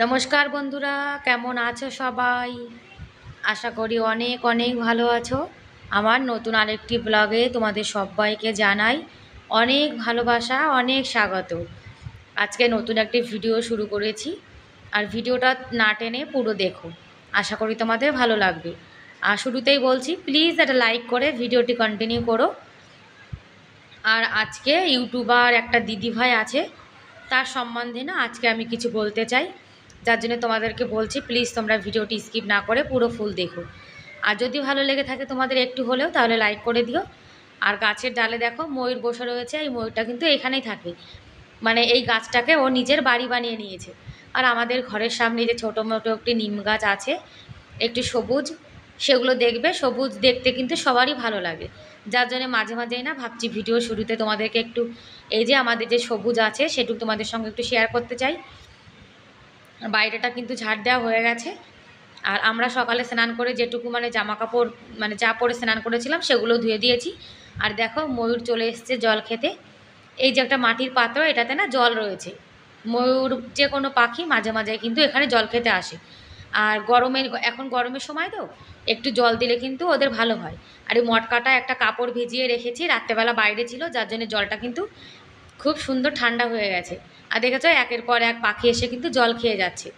নমস্কার বন্ধুরা, কেমন আছো সবাই? আশা করি অনেক অনেক ভালো আছো। আমার নতুন আরেকটি ব্লগে তোমাদের সবাইকে জানাই অনেক ভালোবাসা, অনেক স্বাগত। আজকে নতুন একটি ভিডিও শুরু করেছি, আর ভিডিওটা না টেনে পুরো দেখো। আশা করি তোমাদের ভালো লাগবে। আর শুরুতেই বলছি, প্লিজ একটা লাইক করে ভিডিওটি কন্টিনিউ করো। আর আজকে ইউটিউবার একটা দিদিভাই আছে, তার সম্বন্ধে না আজকে আমি কিছু বলতে চাই, যার জন্য তোমাদেরকে বলছি প্লিজ তোমরা ভিডিওটি স্কিপ না করে পুরো ফুল দেখো। আর যদি ভালো লেগে থাকে তোমাদের একটু হলেও, তাহলে লাইক করে দিও। আর গাছের ডালে দেখো ময়ূর বসে রয়েছে, এই ময়ূরটা কিন্তু এখানেই থাকে। মানে এই গাছটাকে ও নিজের বাড়ি বানিয়ে নিয়েছে। আর আমাদের ঘরের সামনে যে ছোটো মোটো একটি নিম গাছ আছে, একটু সবুজ, সেগুলো দেখবে সবুজ দেখতে কিন্তু সবারই ভালো লাগে। যার জন্য মাঝে মাঝেই না ভাবছি ভিডিও শুরুতে তোমাদেরকে একটু এই যে আমাদের যে সবুজ আছে সেটুকু তোমাদের সঙ্গে একটু শেয়ার করতে চাই। বাইরেটা কিন্তু ঝাড় দেওয়া হয়ে গেছে। আর আমরা সকালে স্নান করে যেটুকু মানে জামা কাপড় মানে যা পরে স্নান করেছিলাম সেগুলো ধুয়ে দিয়েছি। আর দেখো ময়ূর চলে এসছে জল খেতে। এই যে একটা মাটির পাত্র, এটাতে না জল রয়েছে। ময়ূর যে কোনো পাখি মাঝে মাঝে কিন্তু এখানে জল খেতে আসে। আর এখন গরমের সময় তো একটু জল দিলে কিন্তু ওদের ভালো হয়। আর এই মটকাটা একটা কাপড় ভিজিয়ে রেখেছি, রাত্রেবেলা বাইরে ছিল, যার জন্য জলটা কিন্তু খুব সুন্দর ঠান্ডা হয়ে গেছে। আর দেখেছো একের পর এক পাখি এসে কিন্তু জল খেয়ে যাচ্ছে।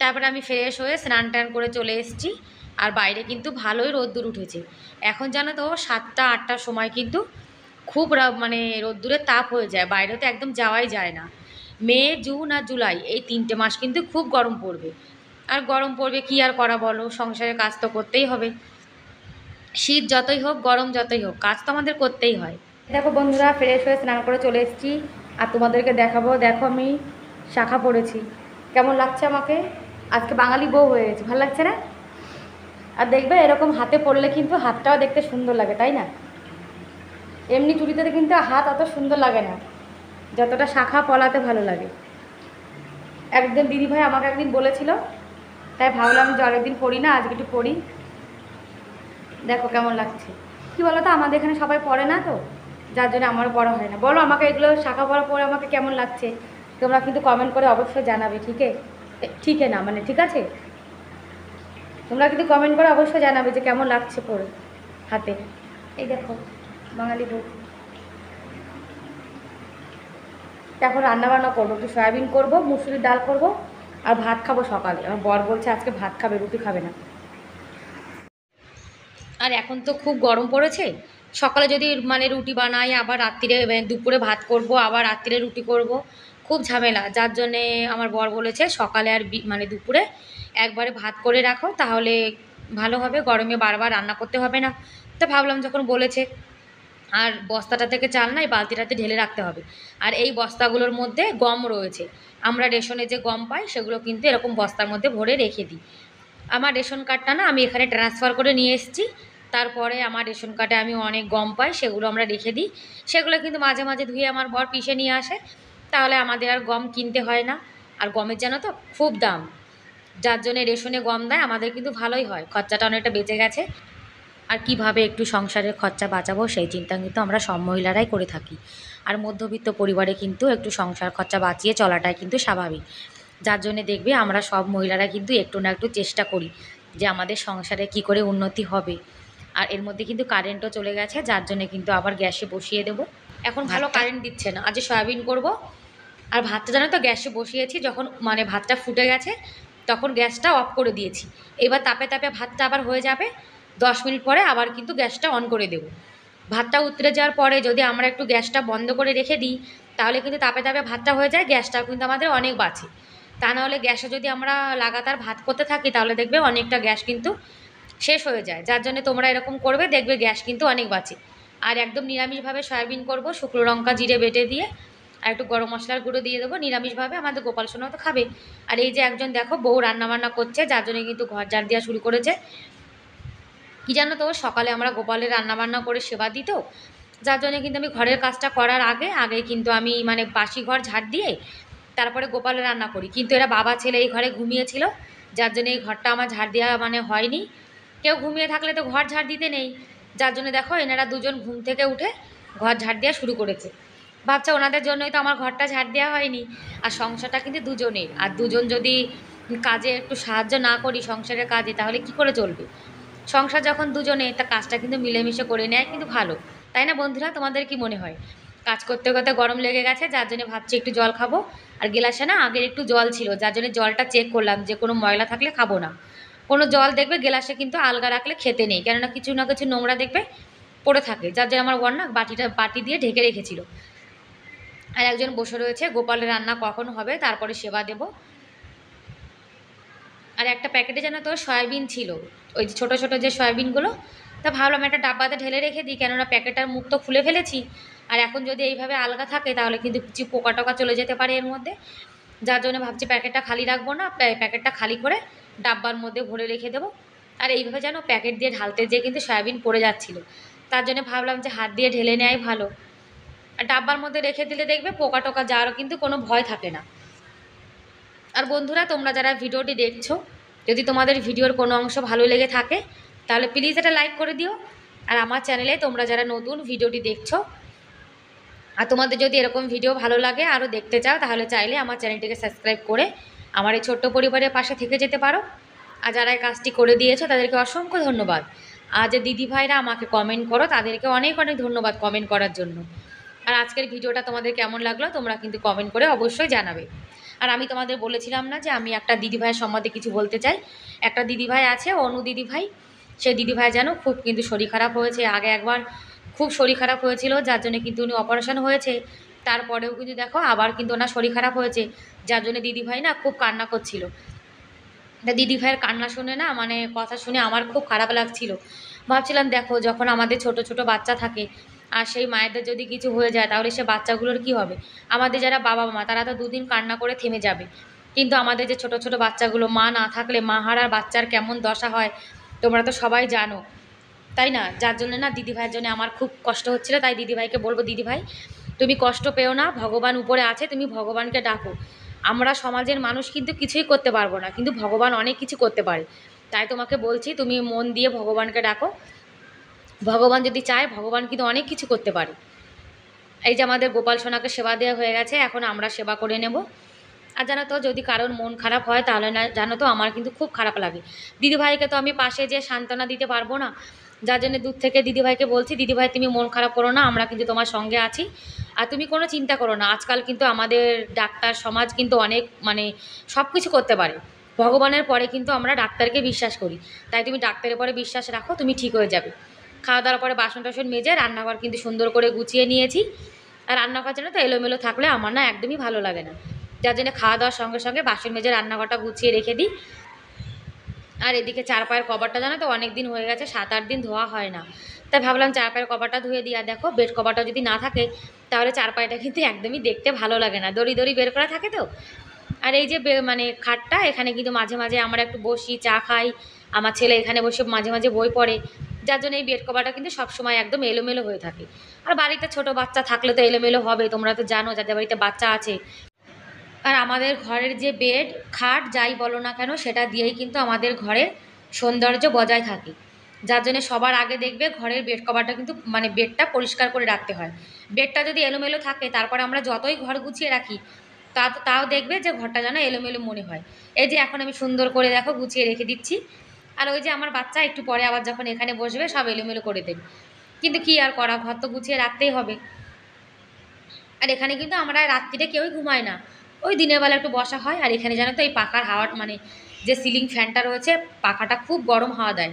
তারপরে আমি ফ্রেশ হয়ে স্নান টান করে চলে এসেছি। আর বাইরে কিন্তু ভালোই রোদ্দুর উঠেছে। এখন জানো তো 7টা 8টার সময় কিন্তু খুব মানে রোদ্দুরের তাপ হয়ে যায়, বাইরে তো একদম যাওয়াই যায় না। মে, জুন আর জুলাই এই 3টে মাস কিন্তু খুব গরম পড়বে। আর গরম পড়বে কি আর করা বলো, সংসারের কাজ তো করতেই হবে। শীত যতই হোক, গরম যতই হোক, কাজ তো আমাদের করতেই হয়। দেখো বন্ধুরা, ফ্রেশ হয়ে স্নান করে চলে এসেছি। আর তোমাদেরকে দেখাবো, দেখো আমি শাখা পড়েছি, কেমন লাগছে আমাকে? আজকে বাঙালি বউ হয়ে গেছে, ভালো লাগছে না? আর দেখবে এরকম হাতে পড়লে কিন্তু হাতটাও দেখতে সুন্দর লাগে, তাই না? এমনি চুড়িতে কিন্তু হাত অত সুন্দর লাগে না যতটা শাখা পলাতে ভালো লাগে। একদিন দিদিভাই আমাকে একদিন বলেছিল, তাই ভাবলাম যে অনেকদিন পড়ি না, আজকে একটু পড়ি। দেখো কেমন লাগছে। কী বলো তো, আমাদের এখানে সবাই পড়ে না তো, যার জন্য আমারও পড়া হয় না। বলো আমাকে এগুলো শাখা পড়া পরে আমাকে কেমন লাগছে, তোমরা কিন্তু কমেন্ট করে অবশ্যই জানাবে। ঠিক না মানে ঠিক আছে, তোমরা কিন্তু কমেন্ট করে অবশ্যই জানাবে যে কেমন লাগছে পরে হাতে। এই দেখো বাঙালি বউ। এখন রান্নাবান্না করবো, একটু সয়াবিন করবো, মুসুরির ডাল করবো, আর ভাত খাবো সকালে। আমার বর বলছে আজকে ভাত খাবে, রুটি খাবে না। আর এখন তো খুব গরম পড়েছে, সকালে যদি মানে রুটি বানাই, আবার রাত্রিরে দুপুরে ভাত করব, আবার রাত্রিরে রুটি করব, খুব ঝামেলা। যার জন্যে আমার বর বলেছে সকালে আর মানে দুপুরে একবারে ভাত করে রাখো, তাহলে ভালো হবে, গরমে বারবার রান্না করতে হবে না। তো ভাবলাম যখন বলেছে, আর বস্তাটা থেকে চাল না এই বালতিটাতে ঢেলে রাখতে হবে। আর এই বস্তাগুলোর মধ্যে গম রয়েছে, আমরা রেশনে যে গম পাই সেগুলো কিন্তু এরকম বস্তার মধ্যে ভরে রেখে দিই। আমার রেশন কার্ডটা না আমি এখানে ট্রান্সফার করে নিয়ে এসেছি। তারপরে আমার রেশন কার্ডে আমি অনেক গম পাই, সেগুলো আমরা রেখে দিই। সেগুলো কিন্তু মাঝে মাঝে ধুয়ে আমার বর পিষে নিয়ে আসে, তাহলে আমাদের আর গম কিনতে হয় না। আর গমের জানো তো খুব দাম, যার জন্য রেশনে গম দেয়, আমাদের কিন্তু ভালোই হয়, খরচাটা অনেকটা বেঁচে গেছে। আর কিভাবে একটু সংসারের খরচা বাঁচাবো সেই চিন্তা কিন্তু আমরা সব মহিলারাই করে থাকি। আর মধ্যবিত্ত পরিবারে কিন্তু একটু সংসার খরচা বাঁচিয়ে চলাটাই কিন্তু স্বাভাবিক। যার জন্যে দেখবে আমরা সব মহিলারা কিন্তু একটু না একটু চেষ্টা করি যে আমাদের সংসারে কি করে উন্নতি হবে। আর এর মধ্যে কিন্তু কারেন্টও চলে গেছে, যার জন্যে কিন্তু আবার গ্যাসে বসিয়ে দেবো। এখন ভালো কারেন্ট দিচ্ছে না, আজ সয়াবিন করব। আর ভাতটা জানো তো গ্যাসে বসিয়েছি, যখন মানে ভাতটা ফুটে গেছে তখন গ্যাসটা অফ করে দিয়েছি। এবার তাপে তাপে ভাতটা আবার হয়ে যাবে, 10 মিনিট পরে আবার কিন্তু গ্যাসটা অন করে দেবো। ভাতটা উতরে যাওয়ার পরে যদি আমরা একটু গ্যাসটা বন্ধ করে রেখে দিই, তাহলে কিন্তু তাপে তাপে ভাতটা হয়ে যায়, গ্যাসটাও কিন্তু আমাদের অনেক বাঁচে। তা নাহলে গ্যাসে যদি আমরা লাগাতার ভাত করতে থাকি, তাহলে দেখবে অনেকটা গ্যাস কিন্তু শেষ হয়ে যায়। যার জন্য তোমরা এরকম করবে, দেখবে গ্যাস কিন্তু অনেক বাঁচে। আর একদম নিরামিষভাবে সয়াবিন করব, শুকনো লঙ্কা জিরে বেটে দিয়ে, আর একটু গরম মশলার গুঁড়ো দিয়ে দেবো, নিরামিষভাবে। আমাদের গোপাল সোনাও তো খাবে। আর এই যে একজন দেখো বউ রান্নাবান্না করছে, যার জন্য কিন্তু ঘর ঝাড় দেওয়া শুরু করেছে। কী জানো তো, সকালে আমরা গোপালের রান্নাবান্না করে সেবা দিই তো, যার জন্য কিন্তু আমি ঘরের কাজটা করার আগে আগে কিন্তু আমি মানে বাসি ঘর ঝাড় দিয়ে তারপরে গোপালের রান্না করি। কিন্তু এরা বাবা ছেলে এই ঘরে ঘুমিয়েছিল, যার জন্য এই ঘরটা আমার ঝাড় দেওয়া মানে হয়নি। কেউ ঘুমিয়ে থাকলে তো ঘর ঝাড় দিতে নেই, যার জন্য দেখো এনারা দুজন ঘুম থেকে উঠে ঘর ঝাড় দেওয়া শুরু করেছে। ভাবছে ওনাদের জন্যই তো আমার ঘরটা ঝাড় দেওয়া হয়নি। আর সংসারটা কিন্তু দুজনের, আর দুজন যদি কাজে একটু সাহায্য না করি সংসারের কাজে, তাহলে কি করে চলবে? সংসার যখন দুজনে, তা কাজটা কিন্তু মিলেমিশে করে নেয় কিন্তু ভালো। তাই না বন্ধুরা? তোমাদের কি মনে হয়? কাজ করতে করতে গরম লেগে গেছে, যার জন্য ভাবছি একটু জল খাবো। আর গ্লাসে না আগের একটু জল ছিল, যার জন্য জলটা চেক করলাম যে কোনো ময়লা থাকলে খাবো না। কোনো জল দেখবে গ্লাসে কিন্তু আলগা রাখলে খেতে নেই, কেননা কিছু না কিছু নোংরা দেখবে পড়ে থাকে, যার জন্য আমার বর না বাটি দিয়ে ঢেকে রেখেছিল। আর একজন বসে রয়েছে, গোপালের রান্না কখন হবে তারপরে সেবা দেব। আর একটা প্যাকেটে যেন তো সয়াবিন ছিল, ওই যে ছোটো ছোটো যে সয়াবিনগুলো, তা ভাবলাম একটা ডাব্বাতে ঢেলে রেখে দিই, কেননা প্যাকেটটার মুখ তো খুলে ফেলেছি। আর এখন যদি এইভাবে আলগা থাকে তাহলে কিন্তু কিছু পোকা টোকা চলে যেতে পারে এর মধ্যে, যার জন্য ভাবছি প্যাকেটটা খালি রাখবো না, প্যাকেটটা খালি করে ডাব্বার মধ্যে ভরে রেখে দেবো। আর এইভাবে যেন প্যাকেট দিয়ে ঢালতে যেয়ে কিন্তু সয়াবিন পড়ে যাচ্ছিলো, তার জন্য ভাবলাম যে হাত দিয়ে ঢেলে নেওয়াই ভালো। আর ডাব্বার মধ্যে রেখে দিলে দেখবে পোকা টোকা যাওয়ারও কিন্তু কোনো ভয় থাকে না। আর বন্ধুরা, তোমরা যারা ভিডিওটি দেখছো, যদি তোমাদের ভিডিওর কোনো অংশ ভালো লেগে থাকে তাহলে প্লিজ এটা লাইক করে দিও। আর আমার চ্যানেলে তোমরা যারা নতুন ভিডিওটি দেখছো, আর তোমাদের যদি এরকম ভিডিও ভালো লাগে আরও দেখতে চাও, তাহলে চাইলে আমার চ্যানেলটিকে সাবস্ক্রাইব করে আমার এই ছোট্ট পরিবারের পাশে থেকে যেতে পারো। আর যারা এই কাজটি করে দিয়েছো তাদেরকে অসংখ্য ধন্যবাদ। আর যে দিদিভাইরা আমাকে কমেন্ট করো তাদেরকে অনেক অনেক ধন্যবাদ কমেন্ট করার জন্য। আর আজকের ভিডিওটা তোমাদের কেমন লাগলো তোমরা কিন্তু কমেন্ট করে অবশ্যই জানাবে। আর আমি তোমাদের বলেছিলাম না যে আমি একটা দিদিভাইয়ের সম্বন্ধে কিছু বলতে চাই। একটা দিদিভাই আছে, অনু দিদিভাই। সেই দিদিভাই যেন খুব কিন্তু শরীর খারাপ হয়েছে, আগে একবার খুব শরীর খারাপ হয়েছিল, যার জন্য কিন্তু উনি অপারেশন হয়েছে। তারপরেও কিন্তু দেখো আবার কিন্তু ওনার শরীর খারাপ হয়েছে, যার জন্য দিদিভাই না খুব কান্না করছিল। তা দিদিভাইয়ের কান্না শুনে না, মানে কথা শুনে আমার খুব খারাপ লাগছিল। ভাবছিলাম দেখো, যখন আমাদের ছোট ছোট বাচ্চা থাকে আর সেই মায়েদের যদি কিছু হয়ে যায় তাহলে সে বাচ্চাগুলোর কি হবে? আমাদের যারা বাবা মা তারা তো দুদিন কান্না করে থেমে যাবে, কিন্তু আমাদের যে ছোট ছোট বাচ্চাগুলো, মা না থাকলে মা হারার বাচ্চার কেমন দশা হয় তোমরা তো সবাই জানো, তাই না? যার জন্য না দিদিভাইয়ের জন্য আমার খুব কষ্ট হচ্ছিল। তাই দিদিভাইকে বলবো, দিদিভাই তুমি কষ্ট পেও না, ভগবান উপরে আছে, তুমি ভগবানকে ডাকো। আমরা সমাজের মানুষ কিন্তু কিছুই করতে পারবো না, কিন্তু ভগবান অনেক কিছু করতে পারে। তাই তোমাকে বলছি তুমি মন দিয়ে ভগবানকে ডাকো। ভগবান যদি চায় ভগবান কিন্তু অনেক কিছু করতে পারে। এই যে আমাদের গোপাল সোনাকে সেবা দেওয়া হয়ে গেছে, এখন আমরা সেবা করে নেব। আর জানো তো, যদি কারোর মন খারাপ হয় তাহলে না, জানো তো আমার কিন্তু খুব খারাপ লাগে। দিদিভাইকে তো আমি পাশে যেয়ে সান্ত্বনা দিতে পারবো না, যার জন্য দূর থেকে দিদিভাইকে বলছি, দিদিভাই তুমি মন খারাপ করো না, আমরা কিন্তু তোমার সঙ্গে আছি। আর তুমি কোনো চিন্তা করো না, আজকাল কিন্তু আমাদের ডাক্তার সমাজ কিন্তু অনেক মানে সব কিছু করতে পারে। ভগবানের পরে কিন্তু আমরা ডাক্তারকে বিশ্বাস করি, তাই তুমি ডাক্তারের পরে বিশ্বাস রাখো, তুমি ঠিক হয়ে যাবে। খাওয়া দাওয়ার পরে বাসন টাসন মেজে রান্নাঘর কিন্তু সুন্দর করে গুছিয়ে নিয়েছি। আর রান্নাঘর যেন তো এলোমেলো থাকলে আমার না একদমই ভালো লাগে না, যার জন্য খাওয়া দাওয়ার সঙ্গে সঙ্গে বাসন মেজে রান্নাঘরটা গুছিয়ে রেখে দিই। আর এদিকে চার পায়ের কভারটা জানো তো অনেক দিন হয়ে গেছে, 7-8 দিন ধোয়া হয় না, তাই ভাবলাম চার পায়ের কভারটা ধুয়ে দিই। আর দেখো, বেড কভারটা যদি না থাকে তাহলে চার পায়েটা কিন্তু একদমই দেখতে ভালো লাগে না, দড়ি দড়ি বের করা থাকে তো। আর এই যে মানে খাটটা, এখানে কিন্তু মাঝে মাঝে আমরা একটু বসি, চা খাই, আমার ছেলে এখানে বসে মাঝে মাঝে বই পড়ে, যার জন্য এই বেড কভারটা কিন্তু সবসময় একদম এলোমেলো হয়ে থাকে। আর বাড়িতে ছোট বাচ্চা থাকলে তো এলোমেলো হবে, তোমরা তো জানো যাদের বাড়িতে বাচ্চা আছে। আর আমাদের ঘরের যে বেড খাট যাই বলো না কেন, সেটা দিয়েই কিন্তু আমাদের ঘরের সৌন্দর্য বজায় থাকে। যার জন্য সবার আগে দেখবে ঘরের বেড কভারটা কিন্তু মানে বেডটা পরিষ্কার করে রাখতে হয়। বেডটা যদি এলোমেলো থাকে তারপরে আমরা যতই ঘর গুছিয়ে রাখি তাও দেখবে যে ঘরটা যেন এলোমেলো মনে হয়। এই যে এখন আমি সুন্দর করে দেখো গুছিয়ে রেখে দিচ্ছি। আর ওই যে আমার বাচ্চা একটু পরে আবার যখন এখানে বসবে সব এলোমেলো করে দেবে, কিন্তু কি আর করা, ঘর তো গুছিয়ে রাখতেই হবে। আর এখানে কিন্তু আমরা রাত্রিরে কেউই ঘুমায় না, ওই দিনের বেলা একটু বসা হয়। আর এখানে জানো তো এই পাখার হাওয়া মানে যে সিলিং ফ্যানটা রয়েছে, পাখাটা খুব গরম হাওয়া দেয়,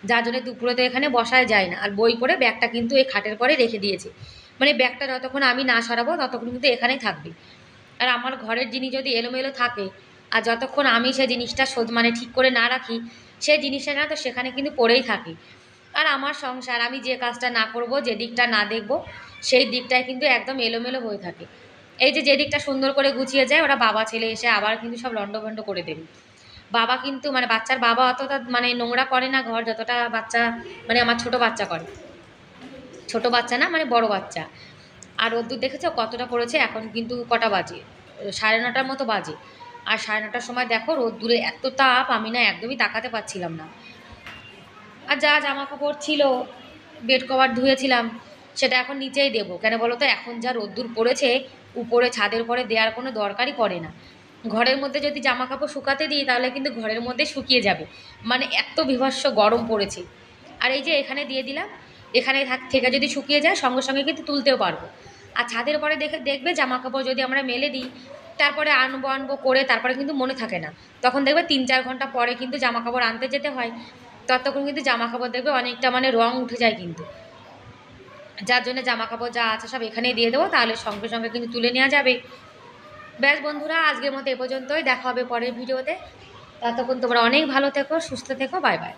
যার জন্য দুপুরে তো এখানে বসায় যায় না। আর বই পড়ে ব্যাগটা কিন্তু এই খাটের পরে রেখে দিয়েছে, মানে ব্যাগটা যতক্ষণ আমি না সরাবো ততক্ষণ কিন্তু এখানেই থাকবে। আর আমার ঘরের জিনিস যদি এলোমেলো থাকে আর যতক্ষণ আমি সেই জিনিসটা মানে ঠিক করে না রাখি, সেই জিনিসটা না তো সেখানে কিন্তু পড়েই থাকে। আর আমার সংসার, আমি যে কাজটা না করব, যে দিকটা না দেখব, সেই দিকটায় কিন্তু একদম এলোমেলো হয়ে থাকে। এই যে দিকটা সুন্দর করে গুছিয়ে যায়, ওরা বাবা ছেলে এসে আবার কিন্তু সব লণ্ডভণ্ড করে দেবে। বাবা কিন্তু মানে বাচ্চার বাবা অতটা মানে নোংরা করে না ঘর, যতটা বাচ্চা মানে আমার ছোট বাচ্চা করে। ছোট বাচ্চা না, মানে বড় বাচ্চা। আর রোদ্দুর দেখেছো কতটা পড়েছে, এখন কিন্তু কটা বাজে, 9:30 মতো বাজে। আর 9:30টার সময় দেখো রোদ্দুরে এত তাপ, আমি না একদমই তাকাতে পারছিলাম না। আর যা জামা কাপড় ছিল, বেড কভার ধুয়েছিলাম, সেটা এখন নিচেই দেবো। কেন বলো তো, এখন যা রোদ্দুর পড়েছে উপরে ছাদের পরে দেওয়ার কোনো দরকারই পড়ে না। ঘরের মধ্যে যদি জামা কাপড় শুকাতে দিই তাহলে কিন্তু ঘরের মধ্যে শুকিয়ে যাবে, মানে এত বীভৎস গরম পড়েছে। আর এই যে এখানে দিয়ে দিলাম, এখানে থেকে যদি শুকিয়ে যায় সঙ্গে সঙ্গে কিন্তু তুলতেও পারবো। আর ছাদের উপরে দেখবে জামা কাপড় যদি আমরা মেলে দিই, তারপরে আনবো আনবো করে তারপরে কিন্তু মনে থাকে না, তখন দেখবে 3-4 ঘন্টা পরে কিন্তু জামা কাপড় আনতে যেতে হয়, ততক্ষণ কিন্তু জামা কাপড় দেখবে অনেকটা মানে রং উঠে যায় কিন্তু। যার জন্য জামা কাপড় যা আছে সব এখানেই দিয়ে দেবো, তাহলে সঙ্গে সঙ্গে কিন্তু তুলে নেওয়া যাবে। ব্যাস বন্ধুরা, আজকের মতো এ পর্যন্তই, দেখা হবে পরের ভিডিওতে। ততক্ষণ তোমরা অনেক ভালো থেকো, সুস্থ থেকো, বাই বাই।